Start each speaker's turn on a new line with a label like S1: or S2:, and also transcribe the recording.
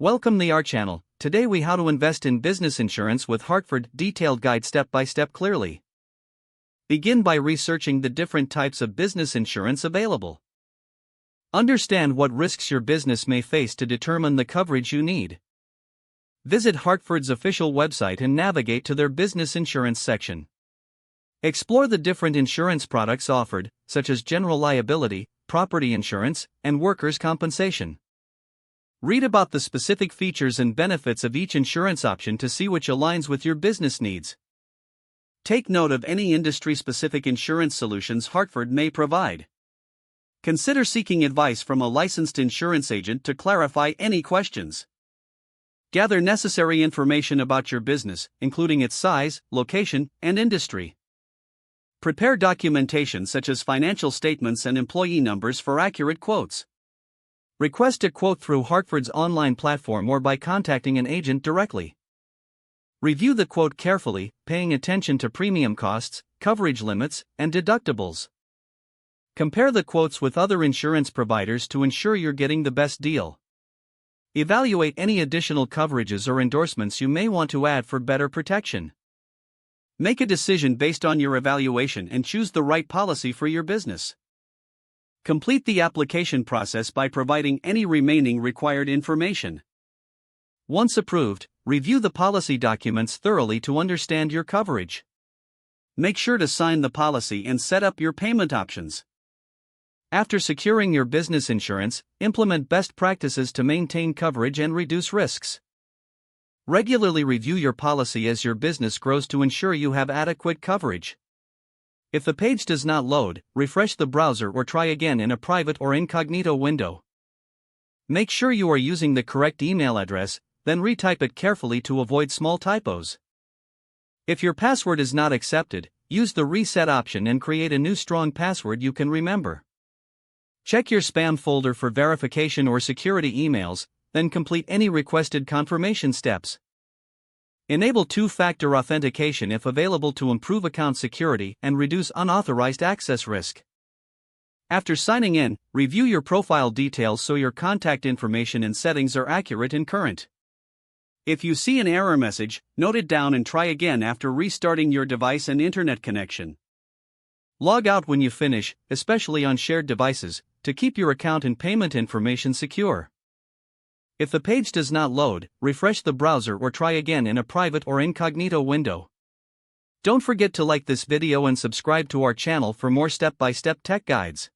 S1: Welcome to our channel. Today we how to invest in business insurance with Hartford, detailed guide step by step clearly. Begin by researching the different types of business insurance available. Understand what risks your business may face to determine the coverage you need. Visit Hartford's official website and navigate to their business insurance section. Explore the different insurance products offered, such as general liability, property insurance, and workers' compensation. Read about the specific features and benefits of each insurance option to see which aligns with your business needs. Take note of any industry-specific insurance solutions Hartford may provide. Consider seeking advice from a licensed insurance agent to clarify any questions. Gather necessary information about your business, including its size, location, and industry. Prepare documentation such as financial statements and employee numbers for accurate quotes. Request a quote through Hartford's online platform or by contacting an agent directly. Review the quote carefully, paying attention to premium costs, coverage limits, and deductibles. Compare the quotes with other insurance providers to ensure you're getting the best deal. Evaluate any additional coverages or endorsements you may want to add for better protection. Make a decision based on your evaluation and choose the right policy for your business. Complete the application process by providing any remaining required information. Once approved, review the policy documents thoroughly to understand your coverage. Make sure to sign the policy and set up your payment options. After securing your business insurance, implement best practices to maintain coverage and reduce risks. Regularly review your policy as your business grows to ensure you have adequate coverage. If the page does not load, refresh the browser or try again in a private or incognito window. Make sure you are using the correct email address, then retype it carefully to avoid small typos. If your password is not accepted, use the reset option and create a new strong password you can remember. Check your spam folder for verification or security emails, then complete any requested confirmation steps. Enable two-factor authentication if available to improve account security and reduce unauthorized access risk. After signing in, review your profile details so your contact information and settings are accurate and current. If you see an error message, note it down and try again after restarting your device and internet connection. Log out when you finish, especially on shared devices, to keep your account and payment information secure. If the page does not load, refresh the browser or try again in a private or incognito window. Don't forget to like this video and subscribe to our channel for more step-by-step tech guides.